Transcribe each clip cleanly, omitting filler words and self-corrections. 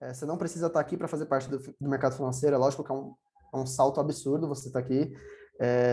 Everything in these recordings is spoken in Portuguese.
você não precisa estar aqui para fazer parte do mercado financeiro. É lógico que é um salto absurdo você estar aqui.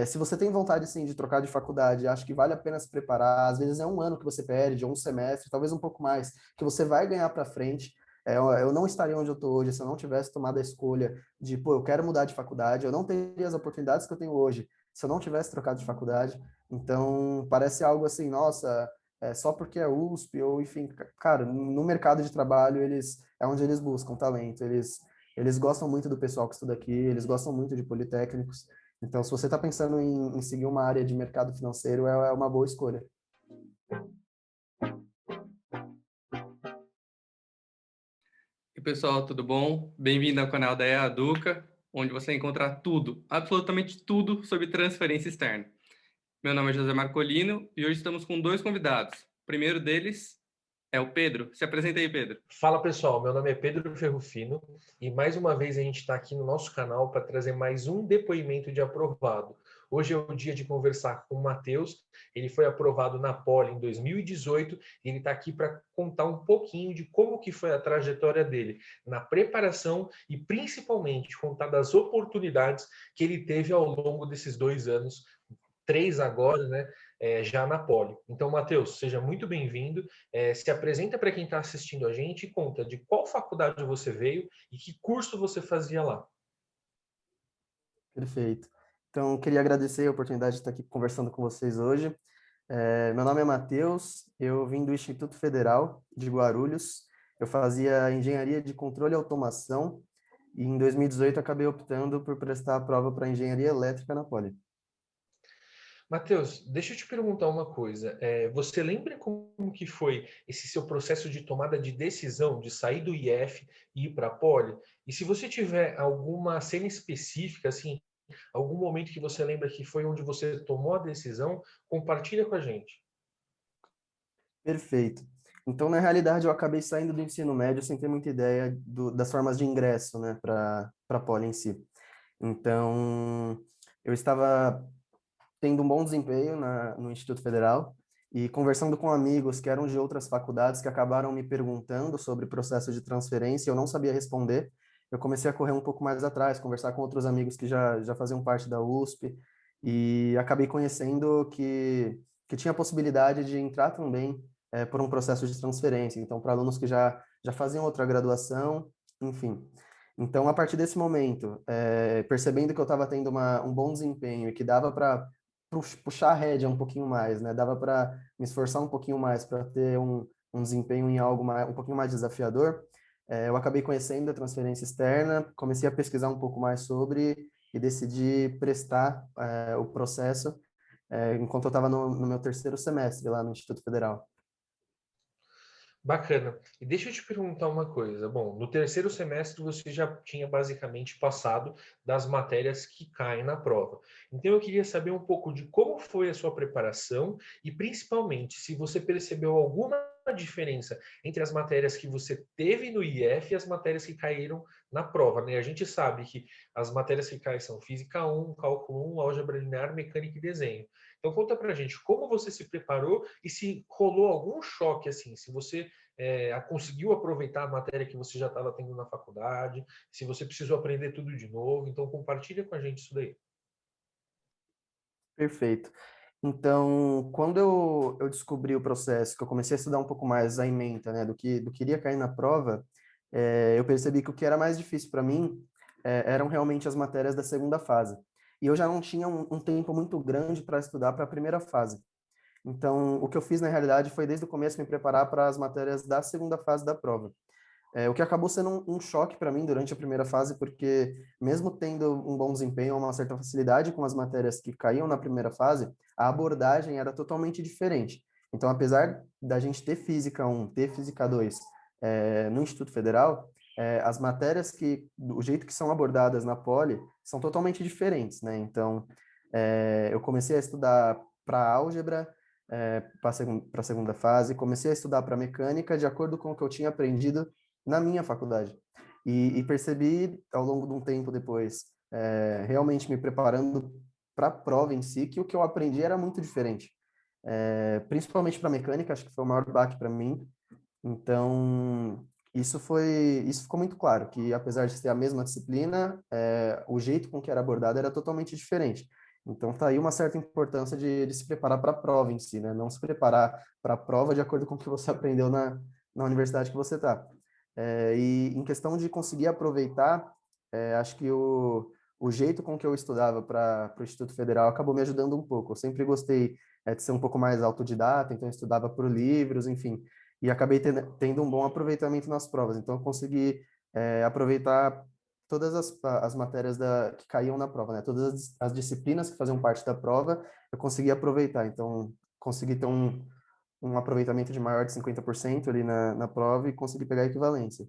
Se você tem vontade, sim, de trocar de faculdade, acho que vale a pena se preparar. Às vezes é um ano que você perde, ou um semestre, talvez um pouco mais, que você vai ganhar para frente. Eu não estaria onde eu estou hoje se eu não tivesse tomado a escolha de, pô, eu quero mudar de faculdade. Eu não teria as oportunidades que eu tenho hoje se eu não tivesse trocado de faculdade. Então, parece algo assim, nossa, só porque é USP, ou enfim, cara, no mercado de trabalho, é onde eles buscam talento. Eles gostam muito do pessoal que estuda aqui, eles gostam muito de politécnicos. Então, se você está pensando em seguir uma área de mercado financeiro, é uma boa escolha. E pessoal, tudo bom? Bem-vindo ao canal da EADuca, onde você encontra tudo, absolutamente tudo sobre transferência externa. Meu nome é José Marcolino e hoje estamos com dois convidados. O primeiro deles é o Pedro. Se apresenta aí, Pedro. Fala pessoal, meu nome é Pedro Ferrufino e mais uma vez a gente está aqui no nosso canal para trazer mais um depoimento de aprovado. Hoje é o dia de conversar com o Matheus, ele foi aprovado na Poli em 2018 e ele está aqui para contar um pouquinho de como que foi a trajetória dele na preparação e principalmente contar das oportunidades que ele teve ao longo desses 2 anos, 3 agora, né? Já na Poli. Então, Matheus, seja muito bem-vindo. Se apresenta para quem está assistindo a gente e conta de qual faculdade você veio e que curso você fazia lá. Perfeito. Então, queria agradecer a oportunidade de estar aqui conversando com vocês hoje. Meu nome é Matheus, eu vim do Instituto Federal de Guarulhos. Eu fazia engenharia de controle e automação e em 2018 acabei optando por prestar a prova para engenharia elétrica na Poli. Matheus, deixa eu te perguntar uma coisa. Você lembra como que foi esse seu processo de tomada de decisão de sair do IF e ir para a Poli? E se você tiver alguma cena específica, assim, algum momento que você lembra que foi onde você tomou a decisão, compartilha com a gente. Perfeito. Então, na realidade, eu acabei saindo do ensino médio sem ter muita ideia das formas de ingresso, né, para a Poli em si. Então, eu estava tendo um bom desempenho no Instituto Federal e conversando com amigos que eram de outras faculdades que acabaram me perguntando sobre o processo de transferência, eu não sabia responder. Eu comecei a correr um pouco mais atrás, conversar com outros amigos que já faziam parte da USP e acabei conhecendo que tinha a possibilidade de entrar também por um processo de transferência. Então, para alunos que já faziam outra graduação, enfim. Então, a partir desse momento, percebendo que eu estava tendo um bom desempenho e que dava para puxar a rédea um pouquinho mais, né? Dava para me esforçar um pouquinho mais para ter um desempenho em algo um pouquinho mais desafiador. Eu acabei conhecendo a transferência externa, comecei a pesquisar um pouco mais sobre e decidi prestar o processo enquanto eu estava no meu terceiro semestre lá no Instituto Federal. Bacana. E deixa eu te perguntar uma coisa. Bom, no terceiro semestre você já tinha basicamente passado das matérias que caem na prova. Então eu queria saber um pouco de como foi a sua preparação e principalmente se você percebeu alguma diferença entre as matérias que você teve no IF e as matérias que caíram na prova, né? A gente sabe que as matérias que caem são Física 1, Cálculo 1, Álgebra Linear, Mecânica e Desenho. Então conta pra gente como você se preparou e se rolou algum choque, assim, se você conseguiu aproveitar a matéria que você já estava tendo na faculdade, se você precisou aprender tudo de novo. Então compartilha com a gente isso daí. Perfeito. Então, quando eu descobri o processo, que eu comecei a estudar um pouco mais a ementa, né, do que iria cair na prova, eu percebi que o que era mais difícil para mim eram realmente as matérias da segunda fase. E eu já não tinha um tempo muito grande para estudar para a primeira fase. Então, o que eu fiz na realidade foi desde o começo me preparar para as matérias da segunda fase da prova. O que acabou sendo um choque para mim durante a primeira fase, porque mesmo tendo um bom desempenho, uma certa facilidade com as matérias que caíam na primeira fase, a abordagem era totalmente diferente. Então, apesar da gente ter Física 1, ter Física 2 no Instituto Federal, as matérias o jeito que são abordadas na Poli, são totalmente diferentes, né? Então, eu comecei a estudar para álgebra, para a segunda fase, comecei a estudar para mecânica, de acordo com o que eu tinha aprendido na minha faculdade. E percebi, ao longo de um tempo depois, realmente me preparando para a prova em si, que o que eu aprendi era muito diferente. Principalmente para mecânica, acho que foi o maior baque para mim. Então, Isso ficou muito claro, que apesar de ter a mesma disciplina, o jeito com que era abordado era totalmente diferente. Então, tá aí uma certa importância de se preparar para a prova em si, né? Não se preparar para a prova de acordo com o que você aprendeu na universidade que você está. E em questão de conseguir aproveitar, acho que o jeito com que eu estudava para o Instituto Federal acabou me ajudando um pouco. Eu sempre gostei, de ser um pouco mais autodidata, então eu estudava por livros, enfim, e acabei tendo um bom aproveitamento nas provas. Então, eu consegui aproveitar todas as matérias que caíam na prova, né? Todas as disciplinas que faziam parte da prova, eu consegui aproveitar. Então, consegui ter um aproveitamento de maior de 50% ali na prova e consegui pegar a equivalência.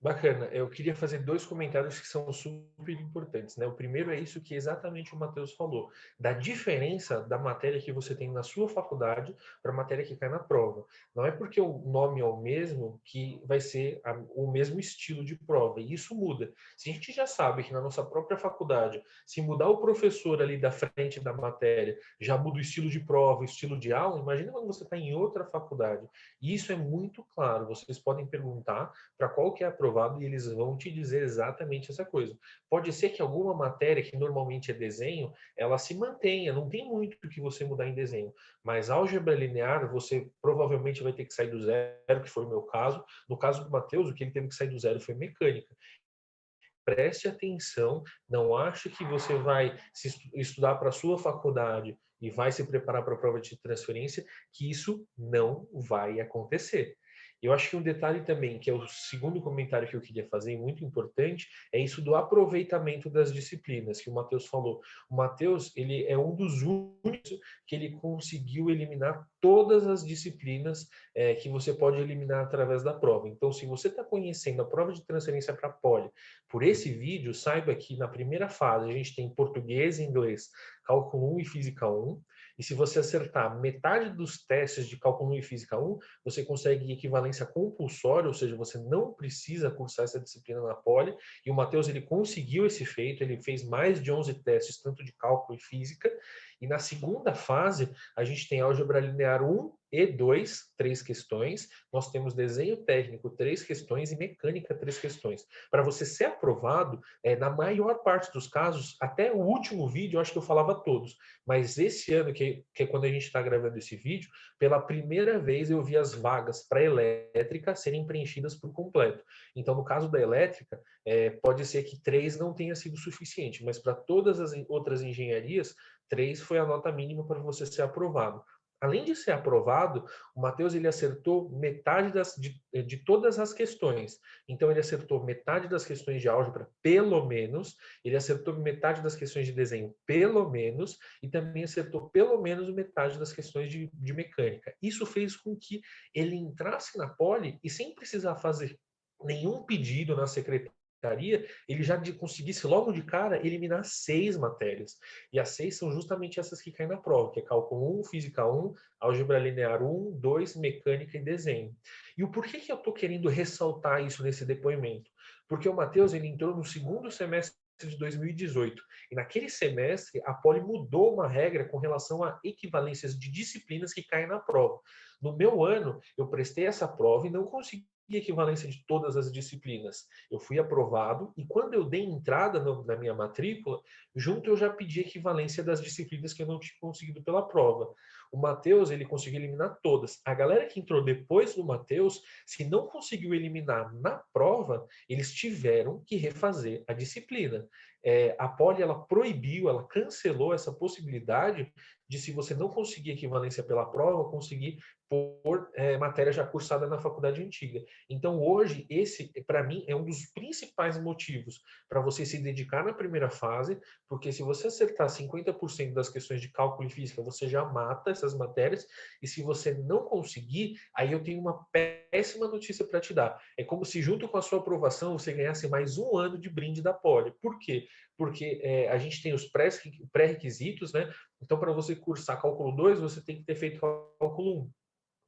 Bacana. Eu queria fazer dois comentários que são super importantes, né? O primeiro é isso que exatamente o Matheus falou, da diferença da matéria que você tem na sua faculdade para a matéria que cai na prova. Não é porque o nome é o mesmo que vai ser o mesmo estilo de prova, e isso muda. Se a gente já sabe que na nossa própria faculdade, se mudar o professor ali da frente da matéria, já muda o estilo de prova, o estilo de aula, imagina quando você está em outra faculdade. E isso é muito claro, vocês podem perguntar para qual que é aprovado e eles vão te dizer exatamente essa coisa. Pode ser que alguma matéria que normalmente é desenho, ela se mantenha, não tem muito o que você mudar em desenho, mas álgebra linear você provavelmente vai ter que sair do zero, que foi o meu caso. No caso do Matheus, o que ele teve que sair do zero foi mecânica. Preste atenção, não ache que você vai estudar para a sua faculdade e vai se preparar para a prova de transferência, que isso não vai acontecer. Eu acho que um detalhe também, que é o segundo comentário que eu queria fazer, muito importante, é isso do aproveitamento das disciplinas, que o Matheus falou. O Matheus, ele é um dos únicos que ele conseguiu eliminar todas as disciplinas que você pode eliminar através da prova. Então, se você está conhecendo a prova de transferência para a Poli, por esse vídeo, saiba que na primeira fase a gente tem português e inglês, cálculo 1 e física 1. E se você acertar metade dos testes de cálculo 1 e física 1, você consegue equivalência compulsória, ou seja, você não precisa cursar essa disciplina na Poli. E o Matheus, ele conseguiu esse feito, ele fez mais de 11 testes, tanto de cálculo e física. E na segunda fase, a gente tem álgebra linear 1 e 2, 3 questões. Nós temos desenho técnico, 3 questões, e mecânica, 3 questões. Para você ser aprovado, na maior parte dos casos, até o último vídeo, eu acho que eu falava todos. Mas esse ano, que é quando a gente está gravando esse vídeo, pela primeira vez eu vi as vagas para elétrica serem preenchidas por completo. Então, no caso da elétrica, pode ser que 3 não tenha sido suficiente, mas para todas as outras engenharias, 3 foi a nota mínima para você ser aprovado. Além de ser aprovado, o Matheus ele acertou metade de todas as questões. Então, ele acertou metade das questões de álgebra, pelo menos. Ele acertou metade das questões de desenho, pelo menos. E também acertou pelo menos metade das questões de mecânica. Isso fez com que ele entrasse na Poli e sem precisar fazer nenhum pedido na secretaria, ele já conseguisse logo de cara eliminar 6 matérias. E as 6 são justamente essas que caem na prova, que é cálculo 1, física 1, álgebra linear 1, 2, mecânica e desenho. E o porquê que eu estou querendo ressaltar isso nesse depoimento? Porque o Matheus ele entrou no segundo semestre de 2018. E naquele semestre, a Poli mudou uma regra com relação a equivalências de disciplinas que caem na prova. No meu ano, eu prestei essa prova e não consegui equivalência de todas as disciplinas. Eu fui aprovado e quando eu dei entrada na minha matrícula, junto eu já pedi equivalência das disciplinas que eu não tinha conseguido pela prova. O Matheus, ele conseguiu eliminar todas. A galera que entrou depois do Matheus, se não conseguiu eliminar na prova, eles tiveram que refazer a disciplina. A Poli, ela proibiu, ela cancelou essa possibilidade de, se você não conseguir equivalência pela prova, conseguir por matéria já cursada na faculdade antiga. Então, hoje, esse, para mim, é um dos principais motivos para você se dedicar na primeira fase, porque se você acertar 50% das questões de cálculo e física, você já mata essas matérias, e se você não conseguir, aí eu tenho uma péssima notícia para te dar. É como se, junto com a sua aprovação, você ganhasse mais um ano de brinde da Poli. Por quê? Porque a gente tem os pré-requisitos, né? Então, para você cursar cálculo 2, você tem que ter feito cálculo 1.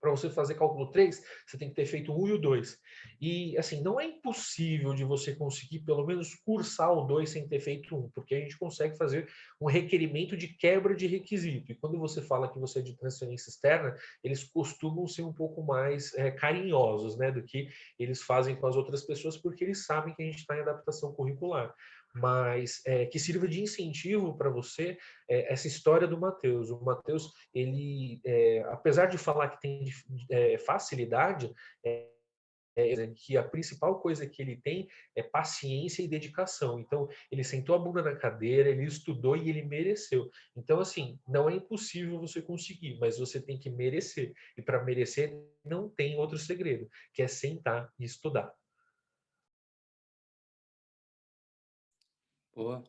para você fazer cálculo 3, você tem que ter feito o 1 e o 2. E, assim, não é impossível de você conseguir, pelo menos, cursar o 2 sem ter feito um, porque a gente consegue fazer um requerimento de quebra de requisito. E quando você fala que você é de transferência externa, eles costumam ser um pouco mais carinhosos, né, do que eles fazem com as outras pessoas, porque eles sabem que a gente está em adaptação curricular. Mas que sirva de incentivo para você essa história do Matheus. O Matheus, ele, apesar de falar que tem facilidade, que a principal coisa que ele tem é paciência e dedicação. Então, ele sentou a bunda na cadeira, ele estudou e ele mereceu. Então, assim, não é impossível você conseguir, mas você tem que merecer. E para merecer, não tem outro segredo, que é sentar e estudar. Boa.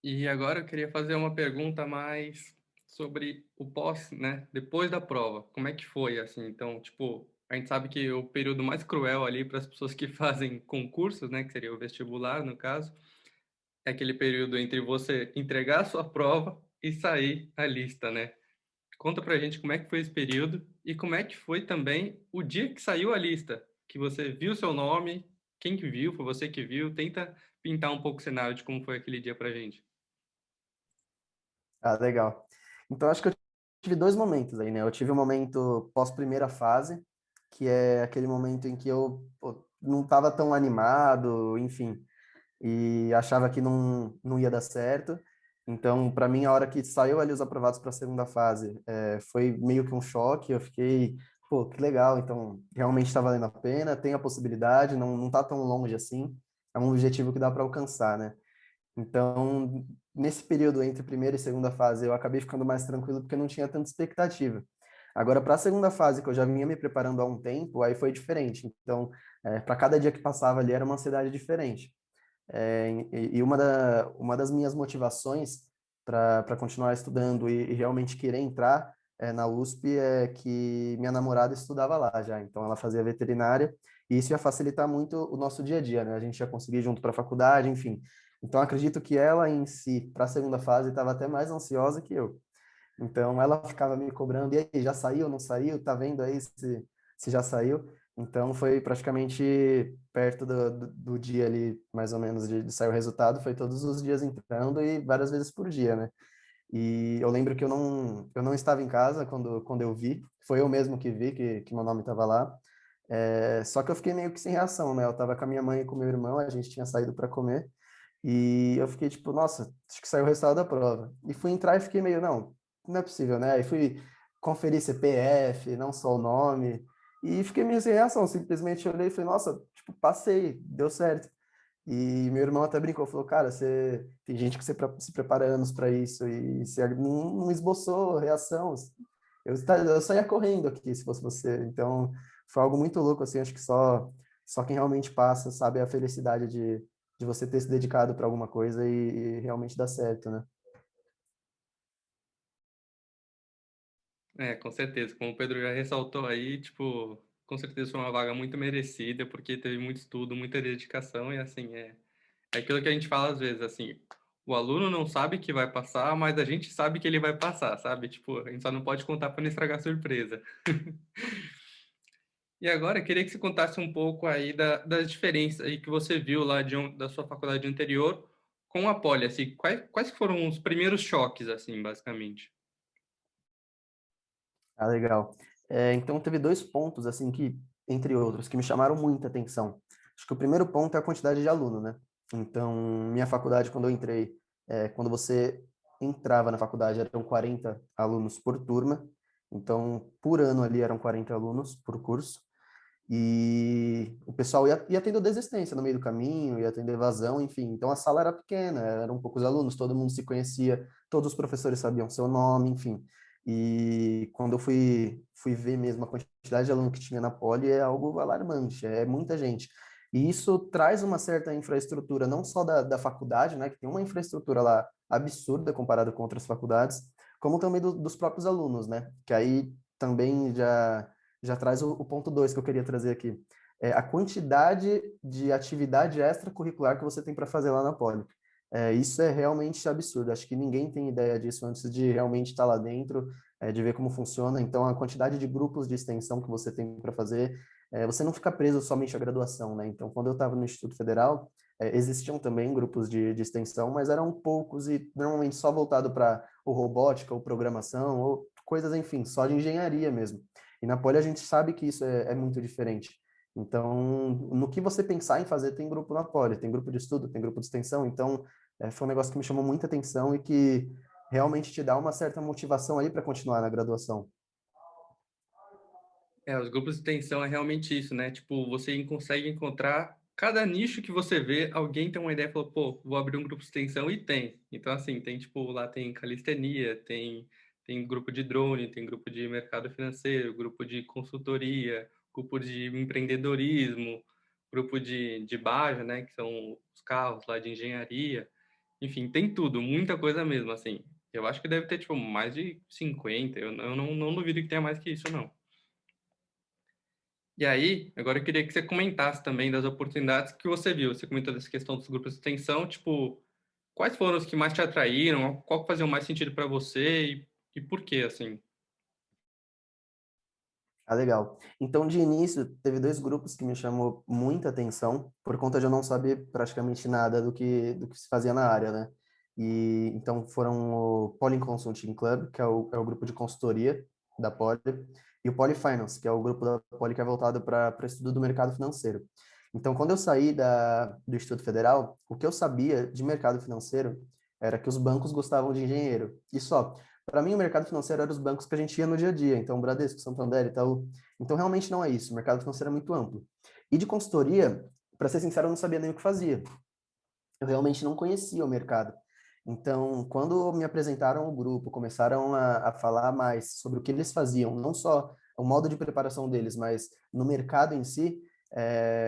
E agora eu queria fazer uma pergunta mais sobre o pós, né? Depois da prova. Como é que foi, assim? Então, tipo, a gente sabe que o período mais cruel ali para as pessoas que fazem concursos, né? Que seria o vestibular, no caso, é aquele período entre você entregar a sua prova e sair a lista, né? Conta pra gente como é que foi esse período e como é que foi também o dia que saiu a lista, que você viu seu nome, quem que viu, foi você que viu, tenta pintar um pouco o cenário de como foi aquele dia pra gente. Ah, legal. Então, acho que eu tive dois momentos aí, né? Eu tive um momento pós-primeira fase, que é aquele momento em que eu não estava tão animado, enfim, e achava que não ia dar certo. Então, para mim, a hora que saiu ali os aprovados para a segunda fase, foi meio que um choque. Eu fiquei, pô, que legal. Então, realmente está valendo a pena, tem a possibilidade, não está tão longe assim. É um objetivo que dá para alcançar, né? Então, nesse período entre primeira e segunda fase, eu acabei ficando mais tranquilo porque não tinha tanta expectativa. Agora, para a segunda fase, que eu já vinha me preparando há um tempo, aí foi diferente. Então, para cada dia que passava ali era uma ansiedade diferente. E uma das minhas motivações para continuar estudando e realmente querer entrar na USP é que minha namorada estudava lá já, então ela fazia veterinária e isso ia facilitar muito o nosso dia a dia, né? A gente ia conseguir ir junto para a faculdade, enfim. Então acredito que ela em si, para a segunda fase, estava até mais ansiosa que eu. Então ela ficava me cobrando, e aí, já saiu, não saiu? Tá vendo aí se já saiu? Então foi praticamente perto do dia ali, mais ou menos, de sair o resultado, foi todos os dias entrando e várias vezes por dia, né? E eu lembro que eu não estava em casa quando eu vi, foi eu mesmo que vi que meu nome estava lá. Só que eu fiquei meio que sem reação, né? Eu estava com a minha mãe e com o meu irmão, a gente tinha saído para comer, e eu fiquei tipo, nossa, acho que saiu o resultado da prova. E fui entrar e fiquei meio, não é possível, né? Aí fui conferir CPF, não só o nome, e fiquei meio sem reação, simplesmente olhei e falei, nossa, tipo, passei, deu certo. E meu irmão até brincou, falou, cara, você tem gente que se prepara anos para isso e você não esboçou reação. Eu saía correndo aqui se fosse você. Então, foi algo muito louco, assim, acho que só quem realmente passa sabe a felicidade de você ter se dedicado para alguma coisa e realmente dar certo, né? É, com certeza, como o Pedro já ressaltou aí, tipo, com certeza foi uma vaga muito merecida, porque teve muito estudo, muita dedicação e assim, é aquilo que a gente fala às vezes, assim, o aluno não sabe que vai passar, mas a gente sabe que ele vai passar, sabe? Tipo, a gente só não pode contar para não estragar a surpresa. E agora, eu queria que você contasse um pouco aí das diferenças aí que você viu lá da sua faculdade anterior com a Poli, assim, quais que foram os primeiros choques, assim, basicamente? Ah, legal. Então, teve dois pontos, assim, que, entre outros, que me chamaram muita atenção. Acho que o primeiro ponto é a quantidade de aluno, né? Então, minha faculdade, quando eu entrei, quando você entrava na faculdade, eram 40 alunos por turma. Então, por ano ali eram 40 alunos por curso. E o pessoal ia tendo desistência no meio do caminho, ia tendo evasão, enfim. Então, a sala era pequena, eram poucos alunos, todo mundo se conhecia, todos os professores sabiam seu nome, enfim. E quando eu fui ver mesmo a quantidade de aluno que tinha na Poli, é algo alarmante, é muita gente. E isso traz uma certa infraestrutura, não só da faculdade, né, que tem uma infraestrutura lá absurda comparada com outras faculdades, como também dos próprios alunos, né, que aí também já traz o ponto 2 que eu queria trazer aqui. É a quantidade de atividade extracurricular que você tem para fazer lá na Poli. Isso é realmente absurdo. Acho que ninguém tem ideia disso antes de realmente estar lá dentro de ver como funciona. Então, a quantidade de grupos de extensão que você tem para fazer, você não fica preso somente à graduação, né? Então, quando eu estava no Instituto Federal, existiam também grupos de extensão, mas eram poucos e normalmente só voltado para ou robótica, ou programação, ou coisas, enfim, só de engenharia mesmo. E na Poli a gente sabe que isso é muito diferente. Então, no que você pensar em fazer, tem grupo na Poli, tem grupo de estudo, tem grupo de extensão. Então, foi um negócio que me chamou muita atenção e que realmente te dá uma certa motivação aí para continuar na graduação. Os grupos de extensão é realmente isso, né? Tipo, você consegue encontrar cada nicho que você vê, alguém tem uma ideia e falou, pô, vou abrir um grupo de extensão e tem. Então, assim, tem tipo, lá tem calistenia, tem grupo de drone, tem grupo de mercado financeiro, grupo de consultoria, grupo de empreendedorismo, grupo de Baja, né? Que são os carros lá de engenharia. Enfim, tem tudo, muita coisa mesmo, assim. Eu acho que deve ter, tipo, mais de 50. Eu não duvido que tenha mais que isso, não. E aí, agora eu queria que você comentasse também das oportunidades que você viu. Você comentou dessa questão dos grupos de extensão, tipo, quais foram os que mais te atraíram? Qual que fazia mais sentido para você e por quê, assim? Ah, legal. Então, de início, teve dois grupos que me chamou muita atenção, por conta de eu não saber praticamente nada do que se fazia na área, né? E então foram o Poly Consulting Club, que é o grupo de consultoria da Poly, e o Poly Finance, que é o grupo da Poly que é voltado para estudo do mercado financeiro. Então, quando eu saí do Instituto Federal, o que eu sabia de mercado financeiro era que os bancos gostavam de engenheiro. E só. Para mim, o mercado financeiro era os bancos que a gente ia no dia a dia, então Bradesco, Santander e tal. Então, realmente não é isso. O mercado financeiro é muito amplo. E de consultoria, para ser sincero, eu não sabia nem o que fazia. Eu realmente não conhecia o mercado. Então, quando me apresentaram o grupo, começaram a falar mais sobre o que eles faziam, não só o modo de preparação deles, mas no mercado em si,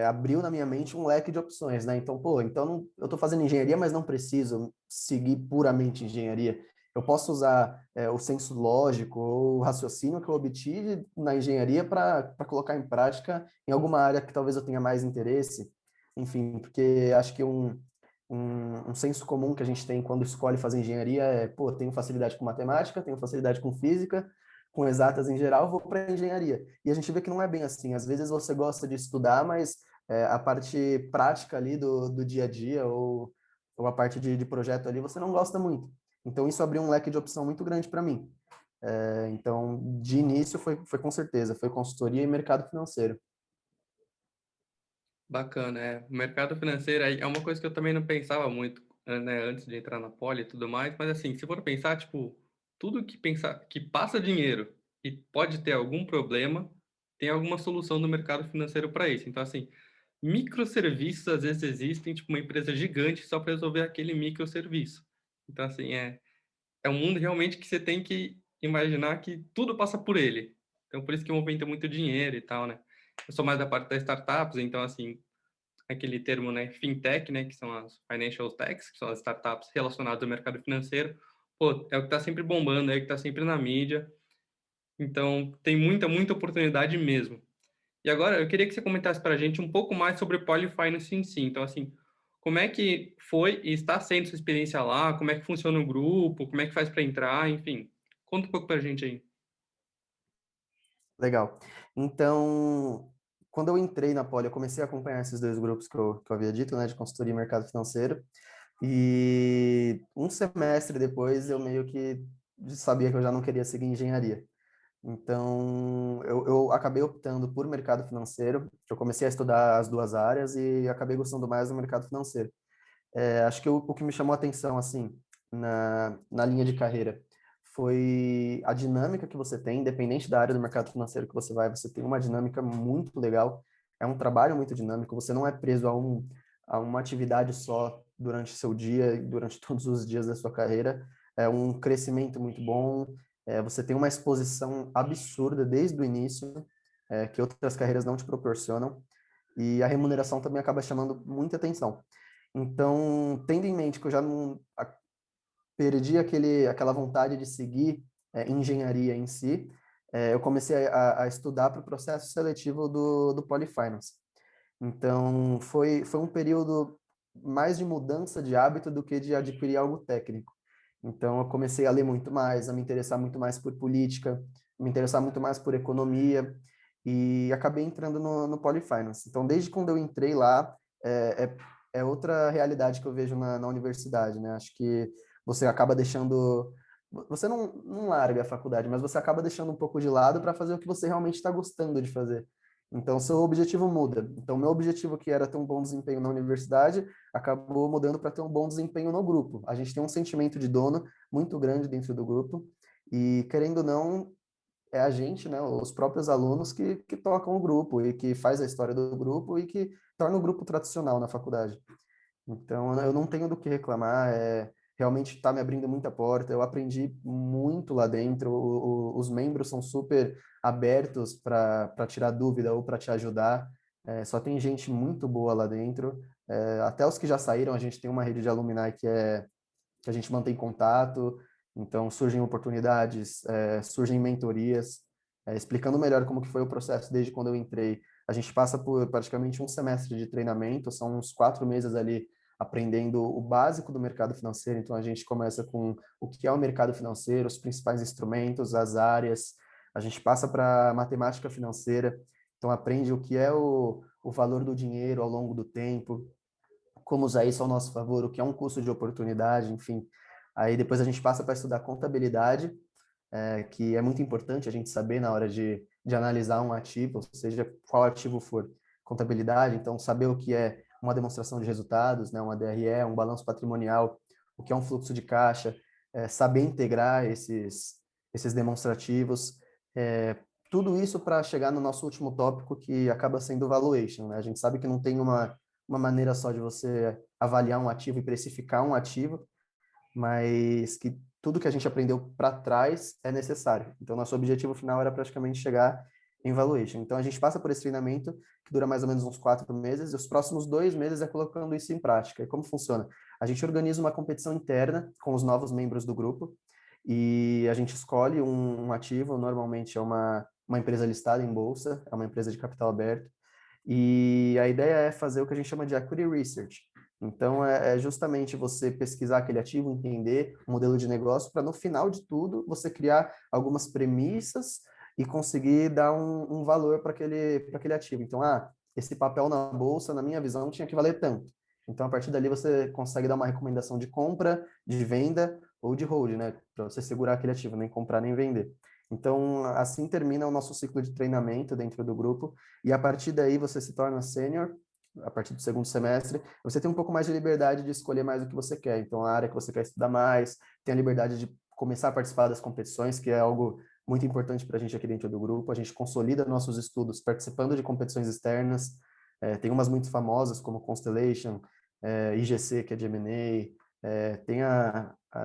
abriu na minha mente um leque de opções, né? Então, pô, eu estou fazendo engenharia, mas não preciso seguir puramente engenharia. Eu posso usar o senso lógico ou o raciocínio que eu obtive na engenharia para colocar em prática em alguma área que talvez eu tenha mais interesse. Enfim, porque acho que um senso comum que a gente tem quando escolhe fazer engenharia é, pô, tenho facilidade com matemática, tenho facilidade com física, com exatas em geral, vou para engenharia. E a gente vê que não é bem assim. Às vezes você gosta de estudar, mas a parte prática ali do dia a dia ou a parte de projeto ali você não gosta muito. Então isso abriu um leque de opção muito grande para mim. Então, de início foi com certeza, foi consultoria e mercado financeiro. Bacana, é. O mercado financeiro aí é uma coisa que eu também não pensava muito, né, antes de entrar na Poli e tudo mais, mas assim, se for pensar, tipo, tudo que passa dinheiro e pode ter algum problema, tem alguma solução no mercado financeiro para isso. Então, assim, microserviços às vezes existem, tipo, uma empresa gigante só para resolver aquele microserviço. Então, assim, é um mundo realmente que você tem que imaginar que tudo passa por ele. Então, por isso que movimenta muito dinheiro e tal, né? Eu sou mais da parte das startups, então, assim, aquele termo, né, fintech, né, que são as financial techs, que são as startups relacionadas ao mercado financeiro, pô, é o que está sempre bombando, é o que está sempre na mídia. Então, tem muita oportunidade mesmo. E agora, eu queria que você comentasse para a gente um pouco mais sobre o Polyfinance em si. Então, assim, como é que foi e está sendo sua experiência lá? Como é que funciona o grupo? Como é que faz para entrar? Enfim, conta um pouco para a gente aí. Legal. Então, quando eu entrei na Poli, eu comecei a acompanhar esses dois grupos que eu havia dito, né, de consultoria e mercado financeiro. E um semestre depois, eu meio que sabia que eu já não queria seguir engenharia. Então, eu acabei optando por mercado financeiro. Eu comecei a estudar as duas áreas e acabei gostando mais do mercado financeiro. Acho que o que me chamou a atenção, assim, na linha de carreira, foi a dinâmica que você tem, independente da área do mercado financeiro que você tem uma dinâmica muito legal. É um trabalho muito dinâmico, você não é preso a uma atividade só durante seu dia e durante todos os dias da sua carreira. É um crescimento muito bom, você tem uma exposição absurda desde o início, que outras carreiras não te proporcionam, e a remuneração também acaba chamando muita atenção. Então, tendo em mente que eu já não perdi aquela vontade de seguir engenharia em si, eu comecei a estudar para o processo seletivo do Polyfinance. Então, foi um período mais de mudança de hábito do que de adquirir algo técnico. Então, eu comecei a ler muito mais, a me interessar muito mais por política, me interessar muito mais por economia, e acabei entrando no Polyfinance. Então, desde quando eu entrei lá, é outra realidade que eu vejo na universidade, né? Acho que você acaba deixando... Você não larga a faculdade, mas você acaba deixando um pouco de lado para fazer o que você realmente está gostando de fazer. Então, seu objetivo muda. Então, meu objetivo, que era ter um bom desempenho na universidade, acabou mudando para ter um bom desempenho no grupo. A gente tem um sentimento de dono muito grande dentro do grupo, e querendo ou não, é a gente, né, os próprios alunos que tocam o grupo e que faz a história do grupo e que torna o grupo tradicional na faculdade. Então, eu não tenho do que reclamar, realmente está me abrindo muita porta, eu aprendi muito lá dentro, os membros são super abertos para tirar dúvida ou para te ajudar, só tem gente muito boa lá dentro, até os que já saíram, a gente tem uma rede de alumni que a gente mantém contato, então surgem oportunidades, surgem mentorias, explicando melhor como que foi o processo desde quando eu entrei. A gente passa por praticamente um semestre de treinamento, são uns 4 meses ali aprendendo o básico do mercado financeiro, então a gente começa com o que é o mercado financeiro, os principais instrumentos, as áreas, a gente passa para matemática financeira, então aprende o que é o valor do dinheiro ao longo do tempo, como usar isso ao nosso favor, o que é um custo de oportunidade, enfim. Aí depois a gente passa para estudar contabilidade, que é muito importante a gente saber na hora de analisar um ativo, seja qual ativo for. Contabilidade, então saber o que é uma demonstração de resultados, né, uma DRE, um balanço patrimonial, o que é um fluxo de caixa, saber integrar esses demonstrativos, tudo isso para chegar no nosso último tópico, que acaba sendo o valuation, né? A gente sabe que não tem uma maneira só de você avaliar um ativo e precificar um ativo, mas que tudo que a gente aprendeu para trás é necessário. Então, nosso objetivo final era praticamente chegar em valuation. Então, a gente passa por esse treinamento, que dura mais ou menos uns 4 meses, e os próximos 2 meses é colocando isso em prática. E como funciona? A gente organiza uma competição interna com os novos membros do grupo, e a gente escolhe um ativo, normalmente é uma empresa listada em bolsa, é uma empresa de capital aberto, e a ideia é fazer o que a gente chama de equity research. Então, é justamente você pesquisar aquele ativo, entender o modelo de negócio, para no final de tudo você criar algumas premissas e conseguir dar um valor para aquele ativo. Então, esse papel na bolsa, na minha visão, tinha que valer tanto. Então, a partir dali, você consegue dar uma recomendação de compra, de venda ou de hold, né? Para você segurar aquele ativo, nem comprar nem vender. Então, assim termina o nosso ciclo de treinamento dentro do grupo. E a partir daí você se torna sênior, a partir do segundo semestre, você tem um pouco mais de liberdade de escolher mais o que você quer. Então, a área que você quer estudar mais, tem a liberdade de começar a participar das competições, que é algo muito importante para a gente aqui dentro do grupo. A gente consolida nossos estudos participando de competições externas. Tem umas muito famosas, como Constellation, IGC, que é de M&A. Tem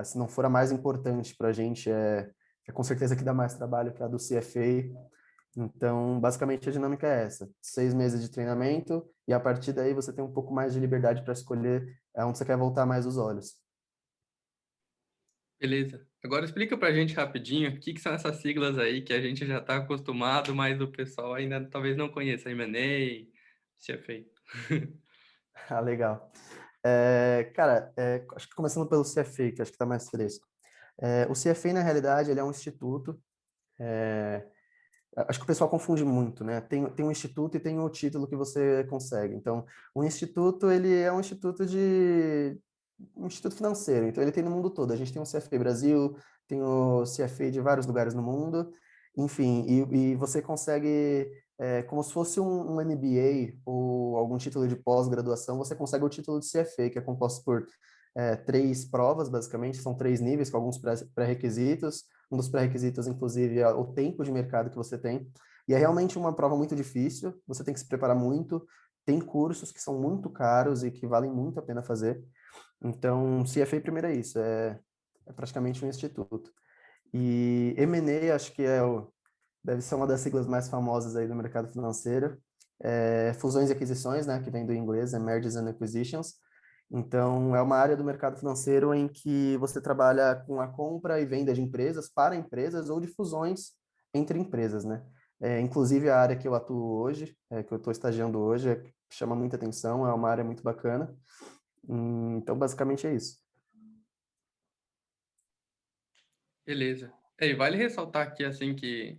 se não for a mais importante para a gente, é com certeza que dá mais trabalho, que é a do CFA. Então, basicamente, a dinâmica é essa: 6 meses de treinamento, e a partir daí você tem um pouco mais de liberdade para escolher onde você quer voltar mais os olhos. Beleza. Agora explica pra gente rapidinho o que são essas siglas aí que a gente já está acostumado, mas o pessoal ainda talvez não conheça. M&A, CFA. Legal. Cara, acho que começando pelo CFA, que acho que está mais fresco. O CFA, na realidade, ele é um instituto. é, Acho que o pessoal confunde muito, né? Tem um instituto e tem o título que você consegue. Então, o instituto, ele é um instituto financeiro, então ele tem no mundo todo. A gente tem o CFA Brasil, tem o CFA de vários lugares no mundo, enfim, e você consegue, como se fosse um MBA ou algum título de pós-graduação, você consegue o título de CFA, que é composto por 3 provas, basicamente, são 3 níveis com alguns pré-requisitos. Um dos pré-requisitos, inclusive, é o tempo de mercado que você tem. E é realmente uma prova muito difícil, você tem que se preparar muito. Tem cursos que são muito caros e que valem muito a pena fazer. Então, CFA primeiro é isso, é praticamente um instituto. E M&A, acho que deve ser uma das siglas mais famosas aí do mercado financeiro. Fusões e aquisições, né, que vem do inglês, é Mergers and Acquisitions. Então, é uma área do mercado financeiro em que você trabalha com a compra e venda de empresas para empresas ou de fusões entre empresas, né? Inclusive, a área que eu atuo hoje, que eu estou estagiando hoje, chama muita atenção, é uma área muito bacana. Então, basicamente é isso. Beleza. E vale ressaltar aqui, assim, que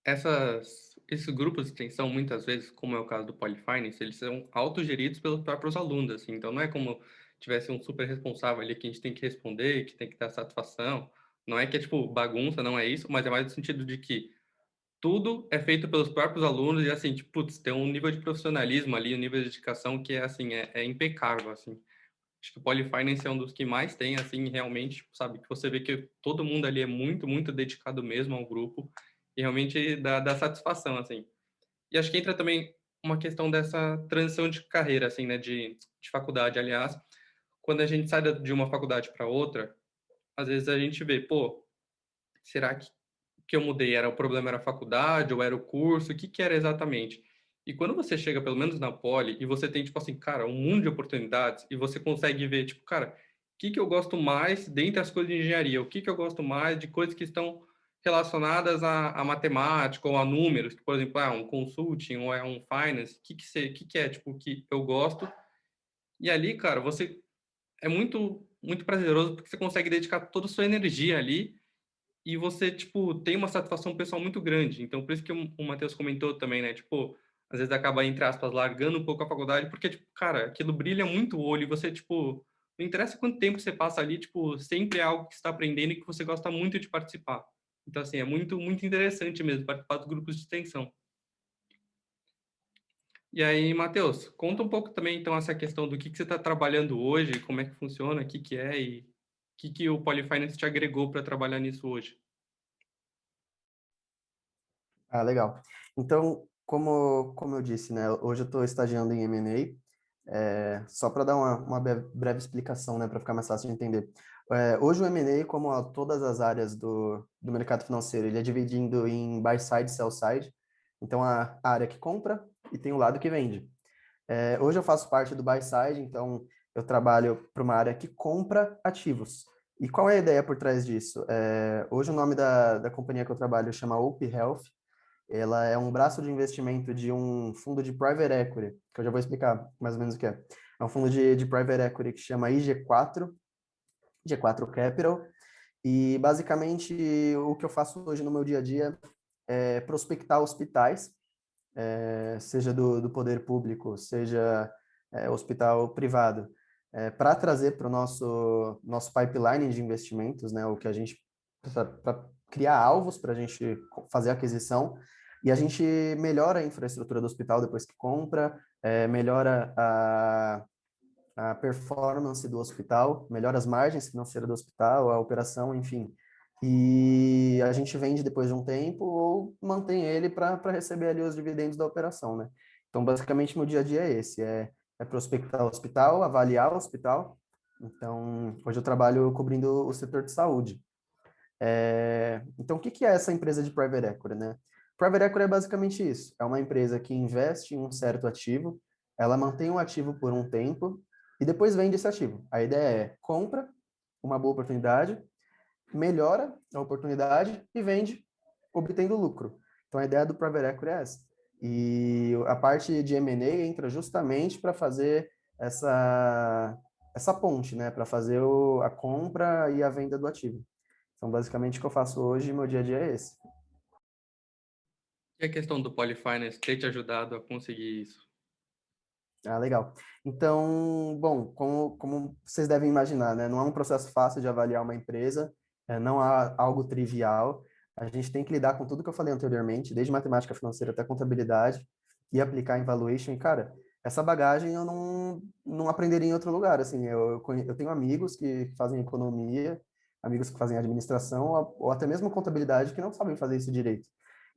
esses grupos de extensão, muitas vezes, como é o caso do Polyfinance, eles são autogeridos pelos próprios alunos, assim, então não é como tivesse um super responsável ali que a gente tem que responder, que tem que dar satisfação. Não é que é, tipo, bagunça, não é isso, mas é mais no sentido de que tudo é feito pelos próprios alunos e, assim, tipo, putz, tem um nível de profissionalismo ali, um nível de dedicação que é, assim, é impecável, assim. Acho que o Polyfinance é um dos que mais tem, assim, realmente, tipo, sabe, que você vê que todo mundo ali é muito, muito dedicado mesmo ao grupo e realmente dá satisfação, assim. E acho que entra também uma questão dessa transição de carreira, assim, né, de faculdade, aliás. Quando a gente sai de uma faculdade para outra, às vezes a gente vê, pô, será que eu mudei? Era o problema era a faculdade ou era o curso? O que que era exatamente? E quando você chega, pelo menos na Poli, e você tem, tipo assim, cara, um mundo de oportunidades, e você consegue ver, tipo, cara, o que que eu gosto mais dentre as coisas de engenharia? O que que eu gosto mais de coisas que estão relacionadas a matemática ou a números? Que, por exemplo, um consulting ou é um finance. O que que é, tipo, que eu gosto? E ali, cara, você é muito, muito prazeroso porque você consegue dedicar toda a sua energia ali e você, tipo, tem uma satisfação pessoal muito grande. Então, por isso que o Matheus comentou também, né? Tipo, às vezes acaba, entre aspas, largando um pouco a faculdade, porque, tipo, cara, aquilo brilha muito o olho e você, tipo, não interessa quanto tempo você passa ali, tipo, sempre é algo que você está aprendendo e que você gosta muito de participar. Então, assim, é muito, muito interessante mesmo participar dos grupos de extensão. E aí, Matheus, conta um pouco também, então, essa questão do que você está trabalhando hoje, como é que funciona, o que que é e o que o Polyfinance te agregou para trabalhar nisso hoje. Ah, legal. Então, como eu disse, né, hoje eu estou estagiando em M&A, só para dar uma breve explicação, né, para ficar mais fácil de entender. Hoje o M&A, como todas as áreas do mercado financeiro, ele é dividido em buy side e sell side. Então, a área que compra e tem o lado que vende. Hoje eu faço parte do buy side, então eu trabalho para uma área que compra ativos. E qual é a ideia por trás disso? Hoje o nome da companhia que eu trabalho chama OP Health. Ela é um braço de investimento de um fundo de private equity, que eu já vou explicar mais ou menos o que é. É um fundo de private equity que chama IG4, G4 Capital, e basicamente o que eu faço hoje no meu dia a dia é prospectar hospitais, seja do poder público, seja hospital privado, para trazer para o nosso pipeline de investimentos, né, o que a gente para criar alvos para a gente fazer a aquisição, e a gente melhora a infraestrutura do hospital depois que compra, melhora a performance do hospital, melhora as margens financeiras do hospital, a operação, enfim. E a gente vende depois de um tempo ou mantém ele para receber ali os dividendos da operação, né? Então, basicamente, meu dia a dia é esse, é prospectar o hospital, avaliar o hospital. Então, hoje eu trabalho cobrindo o setor de saúde. Então, o que é essa empresa de private equity, né? Private equity é basicamente isso. É uma empresa que investe em um certo ativo, ela mantém um ativo por um tempo e depois vende esse ativo. A ideia é compra uma boa oportunidade, melhora a oportunidade e vende, obtendo lucro. Então, a ideia do private equity é essa. E a parte de M&A entra justamente para fazer essa ponte, né? Para fazer a compra e a venda do ativo. Então, basicamente, o que eu faço hoje, meu dia a dia é esse. E a questão do Polyfinance ter te ajudado a conseguir isso? Ah, legal. Então, bom, como vocês devem imaginar, né? Não é um processo fácil de avaliar uma empresa, não há algo trivial. A gente tem que lidar com tudo que eu falei anteriormente, desde matemática financeira até contabilidade, e aplicar em valuation. E, cara, essa bagagem eu não aprenderia em outro lugar. Assim, eu tenho amigos que fazem economia, amigos que fazem administração, ou até mesmo contabilidade, que não sabem fazer isso direito.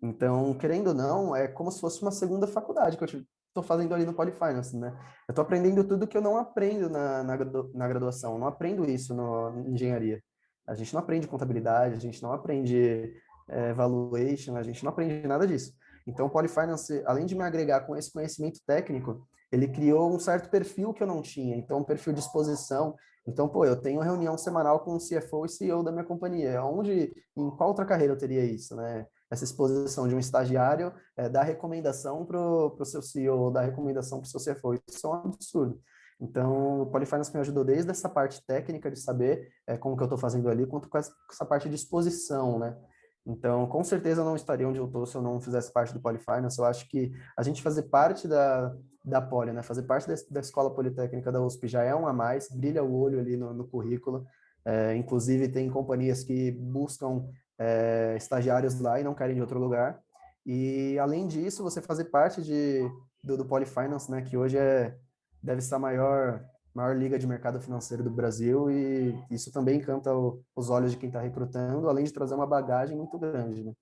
Então, querendo ou não, é como se fosse uma segunda faculdade que eu estou fazendo ali no Polyfinance, né? Eu estou aprendendo tudo que eu não aprendo na graduação, eu não aprendo isso em engenharia. A gente não aprende contabilidade, a gente não aprende valuation, a gente não aprende nada disso. Então, o Polyfinance, além de me agregar com esse conhecimento técnico, ele criou um certo perfil que eu não tinha, então um perfil de exposição. Então, pô, eu tenho reunião semanal com o CFO e CEO da minha companhia. Em qual outra carreira eu teria isso, né? Essa exposição de um estagiário dar recomendação para o seu CEO, dar recomendação para o seu CFO. Isso é um absurdo. Então, o Polyfinance me ajudou desde essa parte técnica de saber como que eu estou fazendo ali, quanto com essa parte de exposição, né? Então, com certeza eu não estaria onde eu estou se eu não fizesse parte do Polyfinance. Eu acho que a gente fazer parte da Poly, né? Fazer parte da Escola Politécnica da USP já é um a mais, brilha o olho ali no currículo. Inclusive, tem companhias que buscam estagiários lá e não querem de outro lugar. E, além disso, você fazer parte do Polyfinance, né? Que hoje deve ser a maior liga de mercado financeiro do Brasil, e isso também encanta os olhos de quem está recrutando, além de trazer uma bagagem muito grande, né?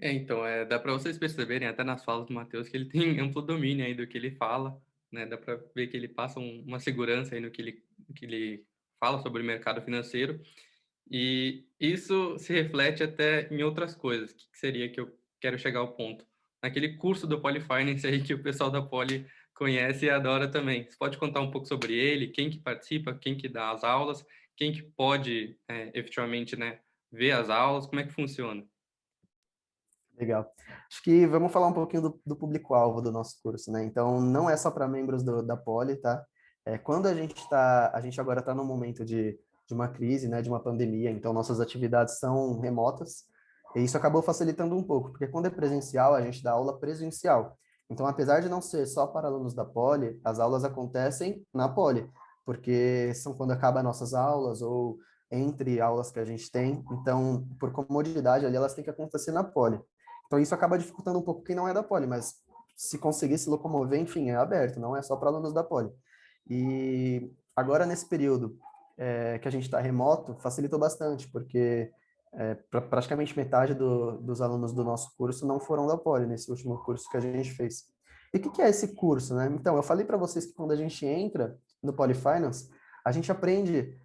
Então, dá para vocês perceberem até nas falas do Matheus que ele tem amplo domínio aí do que ele fala, né? Dá para ver que ele passa uma segurança aí no que ele fala sobre o mercado financeiro. E isso se reflete até em outras coisas. O que seria que eu quero chegar ao ponto? Naquele curso do Polyfinance aí que o pessoal da Poly conhece e adora também. Você pode contar um pouco sobre ele, quem que participa, quem que dá as aulas, quem que pode efetivamente, né, ver as aulas, como é que funciona? Legal. Acho que vamos falar um pouquinho do público-alvo do nosso curso, né? Então, não é só para membros da Poli, tá? Quando a gente agora está num momento de uma crise, né? De uma pandemia, então nossas atividades são remotas, e isso acabou facilitando um pouco, porque quando é presencial, a gente dá aula presencial. Então, apesar de não ser só para alunos da Poli, as aulas acontecem na Poli, porque são quando acabam nossas aulas ou entre aulas que a gente tem. Então, por comodidade ali, elas têm que acontecer na Poli. Então isso acaba dificultando um pouco quem não é da Poli, mas se conseguir se locomover, enfim, é aberto, não é só para alunos da Poli. E agora nesse período que a gente está remoto, facilitou bastante, porque praticamente metade dos alunos do nosso curso não foram da Poli nesse último curso que a gente fez. E o que é esse curso, né? Então, eu falei para vocês que quando a gente entra no Polyfinance, a gente aprende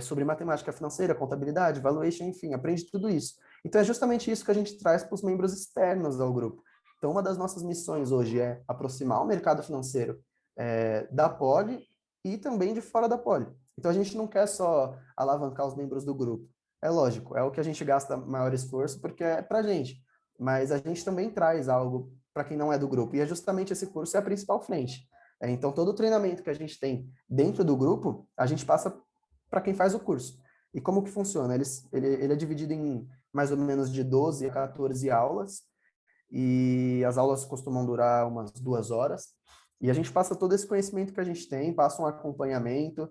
sobre matemática financeira, contabilidade, valuation, enfim, aprende tudo isso. Então, é justamente isso que a gente traz para os membros externos ao grupo. Então, uma das nossas missões hoje é aproximar o mercado financeiro da Poli e também de fora da Poli. Então, a gente não quer só alavancar os membros do grupo. É lógico, é o que a gente gasta maior esforço porque é para a gente. Mas a gente também traz algo para quem não é do grupo. E é justamente esse curso é a principal frente. Então, todo o treinamento que a gente tem dentro do grupo, a gente passa para quem faz o curso. E como que funciona? Ele é dividido em mais ou menos de 12 a 14 aulas, e as aulas costumam durar umas 2 horas, e a gente passa todo esse conhecimento que a gente tem, passa um acompanhamento,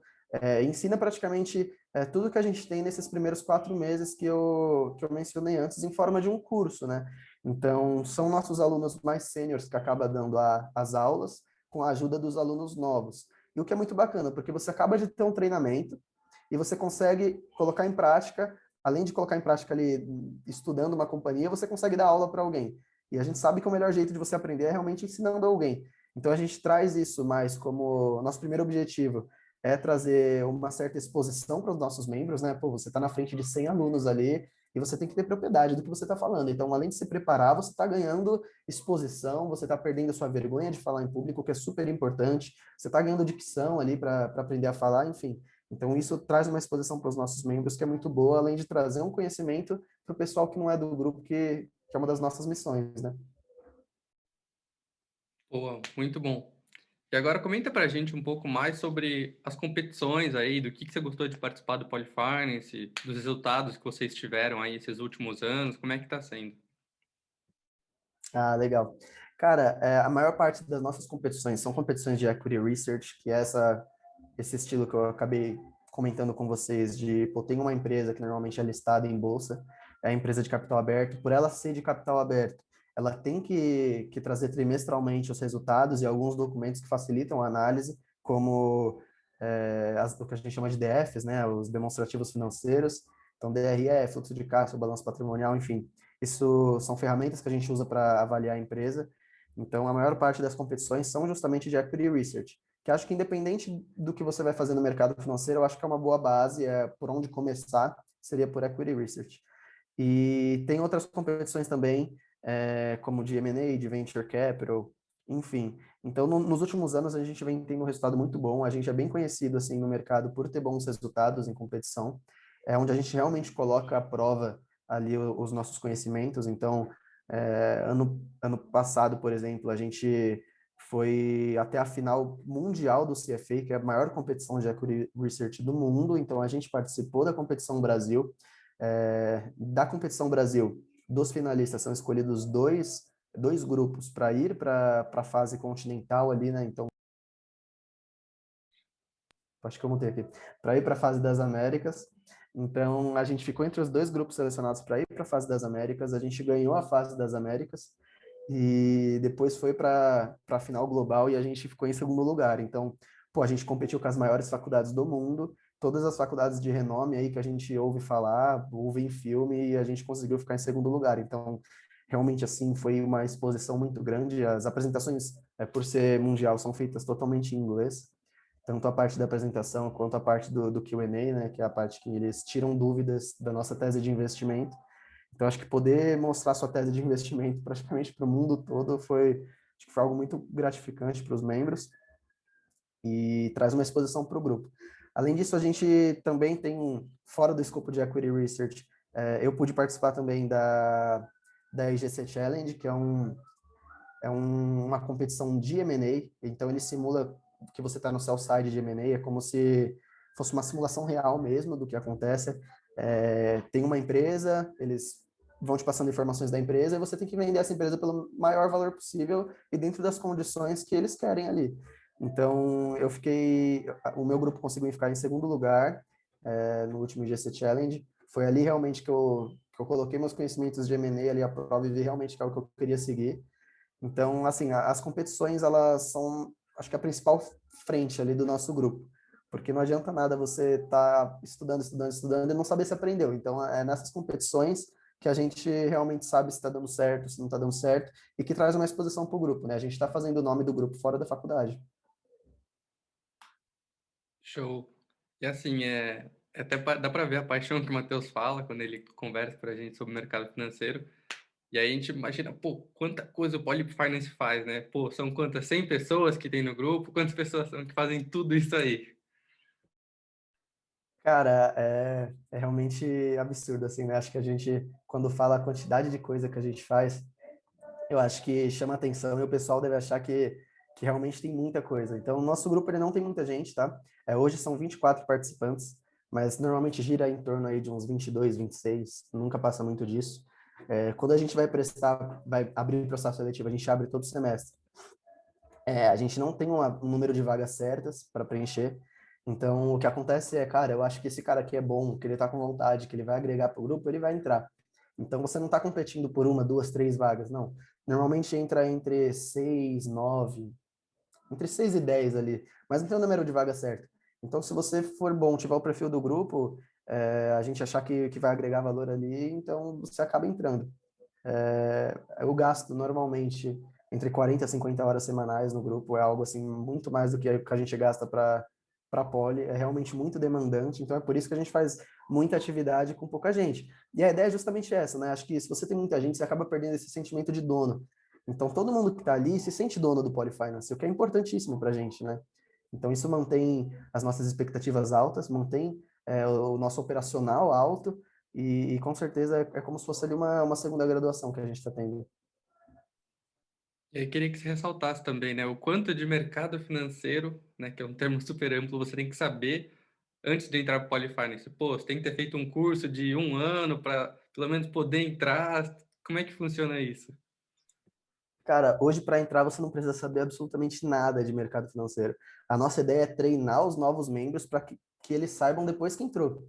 ensina praticamente tudo que a gente tem nesses primeiros 4 meses que eu mencionei antes, em forma de um curso, né? Então, são nossos alunos mais sêniores que acabam dando as aulas, com a ajuda dos alunos novos. E o que é muito bacana, porque você acaba de ter um treinamento, e você consegue colocar em prática, além de colocar em prática ali, estudando uma companhia, você consegue dar aula para alguém. E a gente sabe que o melhor jeito de você aprender é realmente ensinando alguém. Então a gente traz isso mais como nosso primeiro objetivo é trazer uma certa exposição para os nossos membros, né? Pô, você está na frente de 100 alunos ali e você tem que ter propriedade do que você está falando. Então, além de se preparar, você está ganhando exposição, você está perdendo a sua vergonha de falar em público, que é super importante. Você está ganhando dicção ali para aprender a falar, enfim. Então, isso traz uma exposição para os nossos membros que é muito boa, além de trazer um conhecimento para o pessoal que não é do grupo, que é uma das nossas missões, né? Boa, muito bom. E agora comenta pra gente um pouco mais sobre as competições aí, do que você gostou de participar do Polyfinance, dos resultados que vocês tiveram aí esses últimos anos, como é que tá sendo? Ah, legal. Cara, a maior parte das nossas competições são competições de equity research, que é esse estilo que eu acabei comentando com vocês, de, pô, tem uma empresa que normalmente é listada em bolsa, é a empresa de capital aberto, por ela ser de capital aberto, ela tem que trazer trimestralmente os resultados e alguns documentos que facilitam a análise, como o que a gente chama de DFs, né, os demonstrativos financeiros, então DRE, fluxo de caixa, balanço patrimonial, enfim. Isso são ferramentas que a gente usa para avaliar a empresa. Então, a maior parte das competições são justamente de equity research, que acho que independente do que você vai fazer no mercado financeiro, eu acho que é uma boa base, por onde começar, seria por equity research. E tem outras competições também, como de M&A, de venture capital, enfim. Então, nos últimos anos, a gente vem tendo um resultado muito bom. A gente é bem conhecido assim no mercado por ter bons resultados em competição, onde a gente realmente coloca à prova ali os nossos conhecimentos. Então, ano passado, por exemplo, a gente foi até a final mundial do CFA, que é a maior competição de Equity Research do mundo. Então, a gente participou da competição Brasil. Da competição Brasil, dos finalistas são escolhidos dois grupos para ir para a fase continental ali, né? Então, acho que eu montei aqui, para ir para a fase das Américas. Então, a gente ficou entre os dois grupos selecionados para ir para a fase das Américas, a gente ganhou a fase das Américas e depois foi para a final global e a gente ficou em segundo lugar. Então, pô, a gente competiu com as maiores faculdades do mundo, todas as faculdades de renome aí que a gente ouve falar, ouve em filme, e a gente conseguiu ficar em segundo lugar. Então, realmente, assim, foi uma exposição muito grande. As apresentações, por ser mundial, são feitas totalmente em inglês, tanto a parte da apresentação quanto a parte do Q&A, né, que é a parte que eles tiram dúvidas da nossa tese de investimento. Então, acho que poder mostrar sua tese de investimento praticamente para o mundo todo acho que foi algo muito gratificante para os membros e traz uma exposição para o grupo. Além disso, a gente também tem, fora do escopo de Equity Research, eu pude participar também da IGC Challenge, que uma competição de M&A, então ele simula que você está no sell side de M&A, é como se fosse uma simulação real mesmo do que acontece. Tem uma empresa, eles vão te passando informações da empresa e você tem que vender essa empresa pelo maior valor possível e dentro das condições que eles querem ali. Então, o meu grupo conseguiu ficar em segundo lugar no último GC Challenge. Foi ali realmente que eu coloquei meus conhecimentos de M&A ali à prova e vi realmente que é o que eu queria seguir. Então, assim, as competições, elas são, acho que a principal frente ali do nosso grupo, porque não adianta nada você estar estudando, estudando, estudando e não saber se aprendeu. Então, é nessas competições que a gente realmente sabe se está dando certo, se não está dando certo, e que traz uma exposição para o grupo, né? A gente está fazendo o nome do grupo fora da faculdade. Show. E assim, dá para ver a paixão que o Matheus fala quando ele conversa para a gente sobre o mercado financeiro. E aí a gente imagina, pô, quanta coisa o Poly Finance faz, né? Pô, são quantas? 100 pessoas que tem no grupo? Quantas pessoas são que fazem tudo isso aí? Cara, é realmente absurdo, assim, né? Acho que a gente, quando fala a quantidade de coisa que a gente faz, eu acho que chama atenção e o pessoal deve achar que realmente tem muita coisa. Então, o nosso grupo ele não tem muita gente, tá? Hoje são 24 participantes, mas normalmente gira em torno aí de uns 22, 26, nunca passa muito disso. Quando a gente vai abrir o processo seletivo, a gente abre todo semestre. A gente não tem um número de vagas certas para preencher. Então, o que acontece é, cara, eu acho que esse cara aqui é bom, que ele tá com vontade, que ele vai agregar para o grupo, ele vai entrar. Então, você não está competindo por uma, duas, três vagas, não. Normalmente entra entre seis, nove, entre 6 e 10 ali, mas não tem o número de vaga certo. Então, se você for bom, tiver o perfil do grupo, a gente achar que vai agregar valor ali, então você acaba entrando. Eu gasto normalmente entre 40 a 50 horas semanais no grupo, é algo assim muito mais do que a gente gasta para Poli, é realmente muito demandante, então é por isso que a gente faz muita atividade com pouca gente. E a ideia é justamente essa, né? Acho que se você tem muita gente, você acaba perdendo esse sentimento de dono. Então todo mundo que está ali se sente dono do Poli Finance, o que é importantíssimo para a gente, né? Então isso mantém as nossas expectativas altas, mantém o nosso operacional alto, e com certeza é como se fosse ali uma segunda graduação que a gente está tendo. E aí queria que você ressaltasse também, né, o quanto de mercado financeiro, né, que é um termo super amplo, você tem que saber antes de entrar para o Poly Finance. Pô, você tem que ter feito um curso de 1 ano para pelo menos poder entrar. Como é que funciona isso? Cara, hoje para entrar você não precisa saber absolutamente nada de mercado financeiro. A nossa ideia é treinar os novos membros para que eles saibam depois que entrou.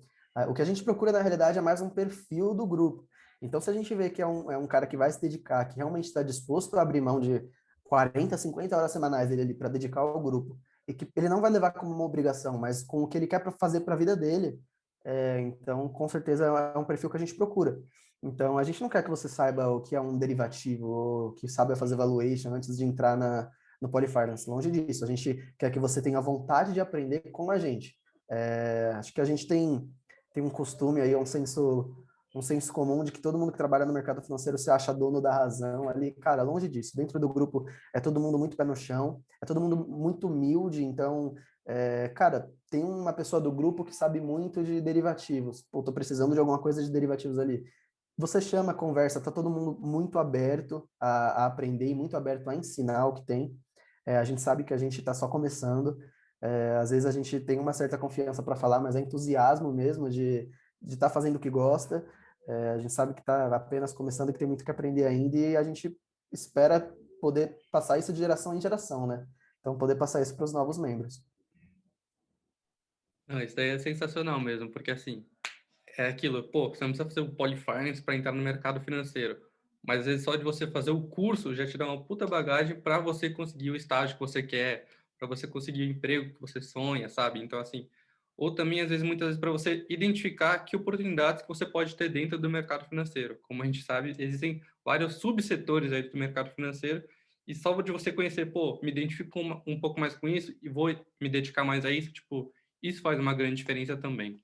O que a gente procura, na realidade, é mais um perfil do grupo. Então, se a gente vê que é um cara que vai se dedicar, que realmente está disposto a abrir mão de 40, 50 horas semanais dele ali para dedicar ao grupo, e que ele não vai levar como uma obrigação, mas com o que ele quer para fazer para a vida dele, então, com certeza, é um perfil que a gente procura. Então, a gente não quer que você saiba o que é um derivativo, ou que saiba fazer valuation antes de entrar no Polyfinance. Longe disso. A gente quer que você tenha vontade de aprender com a gente. Acho que a gente tem um costume aí, um senso comum de que todo mundo que trabalha no mercado financeiro se acha dono da razão ali. Cara, longe disso. Dentro do grupo é todo mundo muito pé no chão, é todo mundo muito humilde. Então, cara, tem uma pessoa do grupo que sabe muito de derivativos. Pô, tô precisando de alguma coisa de derivativos ali. Você chama, conversa, tá todo mundo muito aberto a aprender e muito aberto a ensinar o que tem. A gente sabe que a gente está só começando. Às vezes a gente tem uma certa confiança para falar, mas é entusiasmo mesmo de estar fazendo o que gosta. A gente sabe que está apenas começando, que tem muito que aprender ainda, e a gente espera poder passar isso de geração em geração, né? Então, poder passar isso para os novos membros. Não, isso daí é sensacional mesmo, porque assim, é aquilo, pô, você não precisa fazer o Polyfinance para entrar no mercado financeiro, mas às vezes só de você fazer o curso já te dá uma puta bagagem para você conseguir o estágio que você quer, para você conseguir o emprego que você sonha, sabe? Então, assim, ou também, às vezes, muitas vezes, para você identificar que oportunidades que você pode ter dentro do mercado financeiro. Como a gente sabe, existem vários subsetores aí do mercado financeiro, e só de você conhecer, pô, me identifico um pouco mais com isso e vou me dedicar mais a isso, tipo, isso faz uma grande diferença também.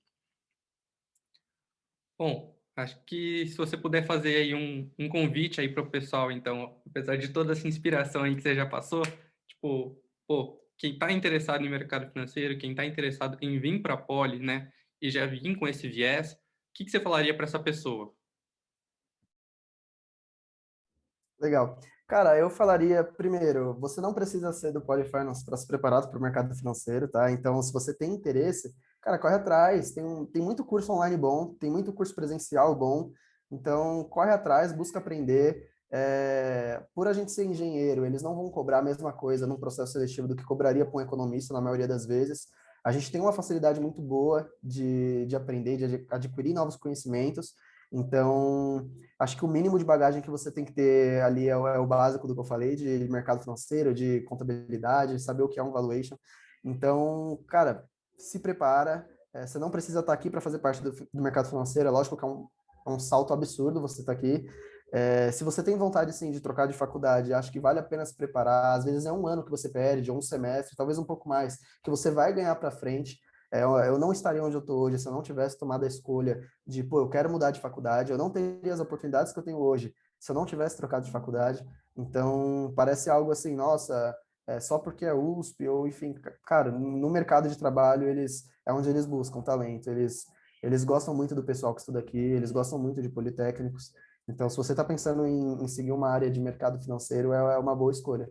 Bom, acho que se você puder fazer aí um convite aí para o pessoal, então, apesar de toda essa inspiração aí que você já passou, tipo, pô, quem está interessado no mercado financeiro, quem está interessado em vir para a Poli, né, e já vir com esse viés, o que você falaria para essa pessoa? Legal. Cara, eu falaria, primeiro, você não precisa ser do Polyfinance para se preparar para o mercado financeiro, tá? Então, se você tem interesse, cara, corre atrás. Tem muito curso online bom, tem muito curso presencial bom. Então, corre atrás, busca aprender. Por a gente ser engenheiro, eles não vão cobrar a mesma coisa num processo seletivo do que cobraria para um economista, na maioria das vezes. A gente tem uma facilidade muito boa de aprender, de adquirir novos conhecimentos. Então, acho que o mínimo de bagagem que você tem que ter ali é o básico do que eu falei, de mercado financeiro, de contabilidade, saber o que é um valuation. Então, cara, se prepara. Você não precisa estar aqui para fazer parte do mercado financeiro. É lógico que é um salto absurdo você estar aqui. Se você tem vontade, sim, de trocar de faculdade, acho que vale a pena se preparar. Às vezes é um ano que você perde, ou um semestre, talvez um pouco mais, que você vai ganhar para frente. Eu não estaria onde eu estou hoje se eu não tivesse tomado a escolha de, pô, eu quero mudar de faculdade, eu não teria as oportunidades que eu tenho hoje se eu não tivesse trocado de faculdade. Então, parece algo assim, nossa, só porque é USP, ou enfim, cara, no mercado de trabalho, é onde eles buscam talento, eles gostam muito do pessoal que estuda aqui, eles gostam muito de politécnicos. Então, se você está pensando em seguir uma área de mercado financeiro, é uma boa escolha.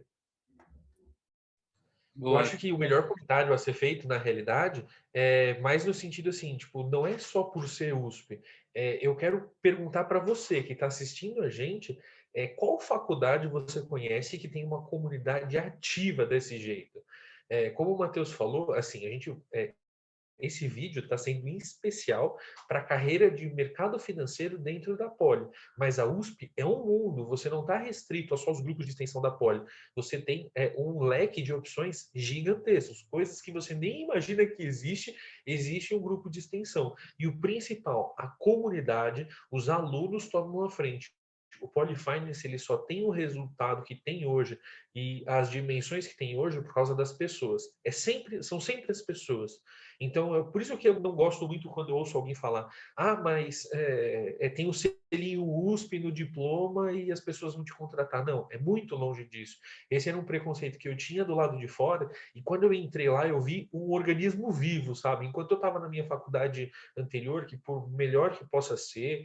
Eu Boa. acho que o melhor comentário a ser feito, na realidade, é mais no sentido assim, tipo, não é só por ser USP. Eu quero perguntar para você que está assistindo a gente, qual faculdade você conhece que tem uma comunidade ativa desse jeito? Como o Matheus falou, assim, a gente esse vídeo está sendo em especial para a carreira de mercado financeiro dentro da Poli. Mas a USP é um mundo, você não está restrito a só os grupos de extensão da Poli. Você tem um leque de opções gigantescos, coisas que você nem imagina que existe um grupo de extensão. E o principal, a comunidade, os alunos tomam a frente. O Polyfinance ele só tem o resultado que tem hoje e as dimensões que tem hoje por causa das pessoas. São sempre as pessoas. Então, por isso que eu não gosto muito quando eu ouço alguém falar, mas tem o selinho USP no diploma e as pessoas vão te contratar. Não, é muito longe disso. Esse era um preconceito que eu tinha do lado de fora e quando eu entrei lá eu vi um organismo vivo, sabe? Enquanto eu estava na minha faculdade anterior, que por melhor que possa ser,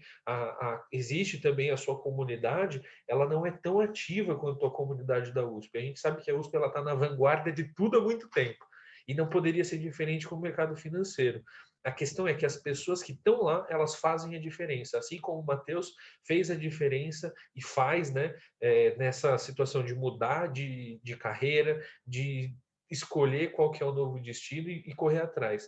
existe também a sua comunidade, ela não é tão ativa quanto a comunidade da USP. A gente sabe que a USP está na vanguarda de tudo há muito tempo. E não poderia ser diferente com o mercado financeiro. A questão é que as pessoas que estão lá, elas fazem a diferença. Assim como o Matheus fez a diferença e faz, né, nessa situação de mudar de carreira, de escolher qual que é o novo destino e correr atrás.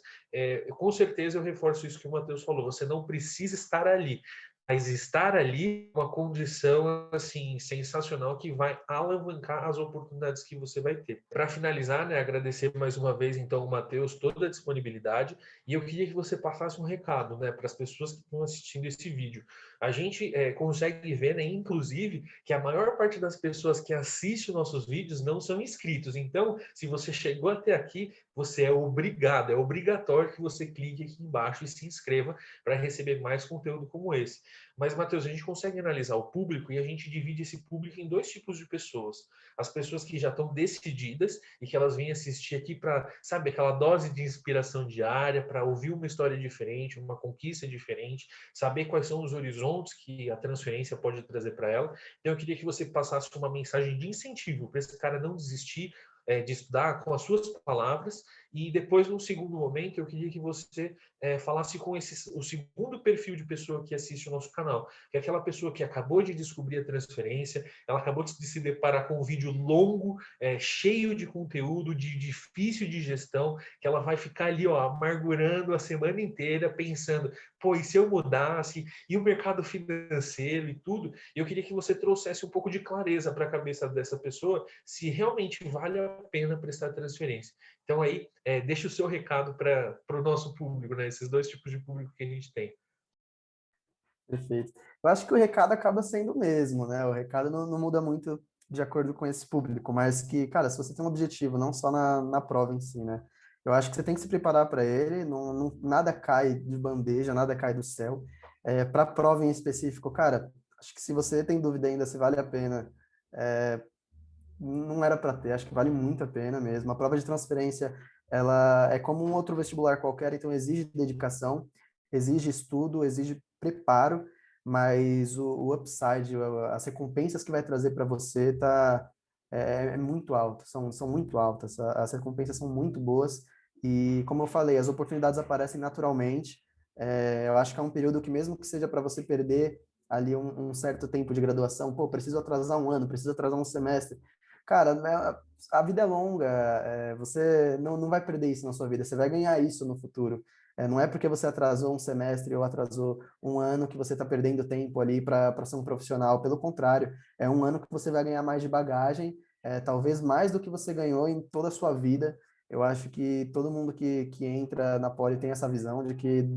Com certeza eu reforço isso que o Matheus falou. Você não precisa estar ali, mas estar ali é uma condição assim sensacional que vai alavancar as oportunidades que você vai ter. Para finalizar, né, agradecer mais uma vez então o Matheus toda a disponibilidade e eu queria que você passasse um recado, né, para as pessoas que estão assistindo esse vídeo. A gente consegue ver, né, inclusive, que a maior parte das pessoas que assistem nossos vídeos não são inscritos. Então, se você chegou até aqui, você é obrigado, é obrigatório que você clique aqui embaixo e se inscreva para receber mais conteúdo como esse. Mas, Matheus, a gente consegue analisar o público e a gente divide esse público em dois tipos de pessoas. As pessoas que já estão decididas e que elas vêm assistir aqui para, sabe, aquela dose de inspiração diária, para ouvir uma história diferente, uma conquista diferente, saber quais são os horizontes que a transferência pode trazer para ela. Então, eu queria que você passasse uma mensagem de incentivo para esse cara não desistir, de estudar com as suas palavras, e depois, num segundo momento, eu queria que você falasse com o segundo perfil de pessoa que assiste o nosso canal, que é aquela pessoa que acabou de descobrir a transferência, ela acabou de se deparar com um vídeo longo, cheio de conteúdo, difícil de gestão, que ela vai ficar ali, ó, amargurando a semana inteira, pensando, pô, e se eu mudasse, e o mercado financeiro e tudo, e eu queria que você trouxesse um pouco de clareza para a cabeça dessa pessoa, se realmente vale a pena prestar transferência. Então aí, deixa o seu recado para o nosso público, né? Esses dois tipos de público que a gente tem. Perfeito. Eu acho que o recado acaba sendo o mesmo, né? O recado não muda muito de acordo com esse público, mas que, cara, se você tem um objetivo, não só na prova em si, né? Eu acho que você tem que se preparar para ele, nada cai de bandeja, nada cai do céu. Para a prova em específico, cara, acho que se você tem dúvida ainda se vale a pena, não era para ter, acho que vale muito a pena mesmo. A prova de transferência, ela é como um outro vestibular qualquer, então exige dedicação, exige estudo, exige preparo, mas o upside, as recompensas que vai trazer para você é muito alto, são muito altas, as recompensas são muito boas e, como eu falei, as oportunidades aparecem naturalmente. Eu acho que é um período que, mesmo que seja para você perder ali um certo tempo de graduação, pô, preciso atrasar um ano, preciso atrasar um semestre, cara, né, a vida é longa, você não vai perder isso na sua vida, você vai ganhar isso no futuro. Não é porque você atrasou um semestre ou atrasou um ano que você está perdendo tempo ali para ser um profissional. Pelo contrário, é um ano que você vai ganhar mais de bagagem, talvez mais do que você ganhou em toda a sua vida. Eu acho que todo mundo que entra na Poli tem essa visão de que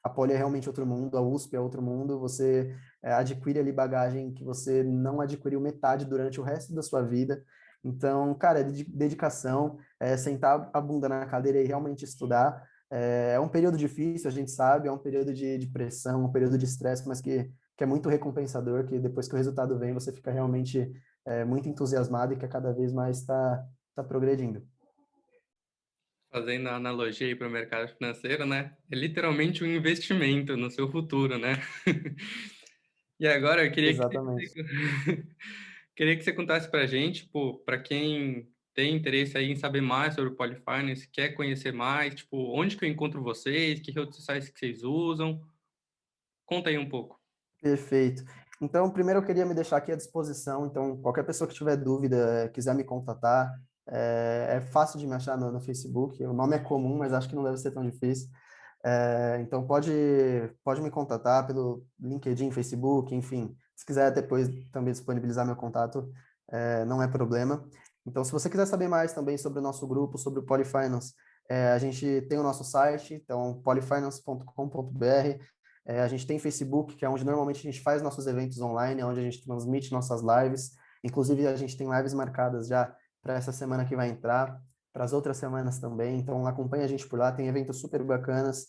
a Poli é realmente outro mundo, a USP é outro mundo, você adquire ali bagagem que você não adquiriu metade durante o resto da sua vida. Então, cara, é dedicação, sentar a bunda na cadeira e realmente estudar. É um período difícil, a gente sabe, é um período de pressão, um período de estresse, mas que é muito recompensador, que depois que o resultado vem, você fica realmente muito entusiasmado e que cada vez mais está progredindo. Fazendo a analogia aí para o mercado financeiro, né? É literalmente um investimento no seu futuro, né? E agora eu queria que Exatamente. queria que você contasse para a gente, pô, para quem tem interesse aí em saber mais sobre o Polyfinance, quer conhecer mais, tipo, onde que eu encontro vocês, que outros sites que vocês usam? Conta aí um pouco. Perfeito. Então, primeiro eu queria me deixar aqui à disposição. Então, qualquer pessoa que tiver dúvida, quiser me contatar, é fácil de me achar no Facebook. O nome é comum, mas acho que não deve ser tão difícil. Então, pode me contatar pelo LinkedIn, Facebook, enfim. Se quiser depois também disponibilizar meu contato, não é problema. Então, se você quiser saber mais também sobre o nosso grupo, sobre o Polyfinance, a gente tem o nosso site, então, polyfinance.com.br. A gente tem Facebook, que é onde normalmente a gente faz nossos eventos online, é onde a gente transmite nossas lives. Inclusive, a gente tem lives marcadas já para essa semana que vai entrar, para as outras semanas também. Então, acompanha a gente por lá, tem eventos super bacanas.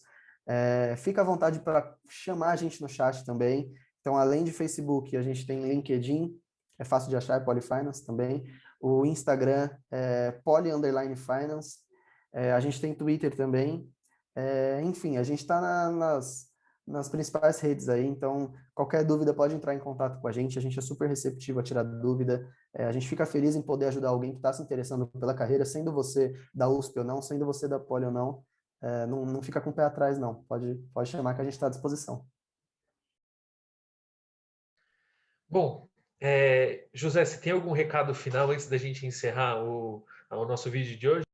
Fica à vontade para chamar a gente no chat também. Então, além de Facebook, a gente tem LinkedIn, é fácil de achar, é Polyfinance também. O Instagram é Poly_Finance. A gente tem Twitter também. Enfim, a gente está nas principais redes aí, então qualquer dúvida pode entrar em contato com a gente é super receptivo a tirar dúvida, a gente fica feliz em poder ajudar alguém que está se interessando pela carreira, sendo você da USP ou não, sendo você da Poli ou não, não fica com o pé atrás não, pode chamar que a gente está à disposição. Bom, José, você tem algum recado final antes da gente encerrar o nosso vídeo de hoje?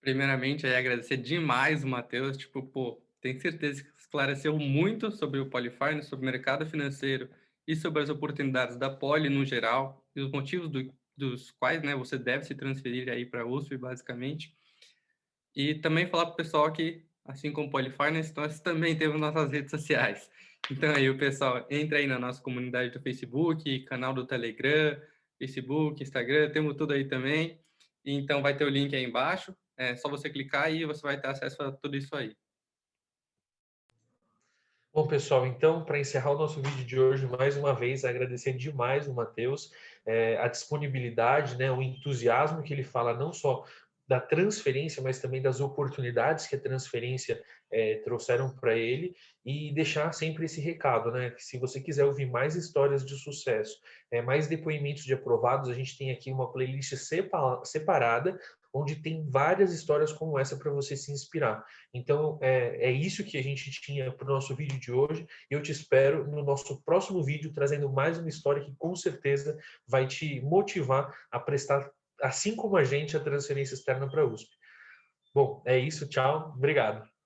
Primeiramente, aí agradecer demais o Matheus, tipo, pô, tenho certeza que esclareceu muito sobre o Polyfinance, sobre o mercado financeiro e sobre as oportunidades da Poli no geral e os motivos dos quais, né, você deve se transferir aí para a USP, basicamente. E também falar para o pessoal que, assim como o Polyfinance, nós também temos nossas redes sociais. Então aí o pessoal entra aí na nossa comunidade do Facebook, canal do Telegram, Facebook, Instagram, temos tudo aí também. Então vai ter o link aí embaixo. É só você clicar e você vai ter acesso a tudo isso aí. Bom, pessoal, então, para encerrar o nosso vídeo de hoje, mais uma vez, agradecer demais o Matheus, a disponibilidade, né, o entusiasmo que ele fala, não só da transferência, mas também das oportunidades que a transferência trouxeram para ele, e deixar sempre esse recado, né? Que se você quiser ouvir mais histórias de sucesso, mais depoimentos de aprovados, a gente tem aqui uma playlist separada, onde tem várias histórias como essa para você se inspirar. Então, é isso que a gente tinha para o nosso vídeo de hoje. E eu te espero no nosso próximo vídeo, trazendo mais uma história que com certeza vai te motivar a prestar, assim como a gente, a transferência externa para a USP. Bom, é isso. Tchau. Obrigado.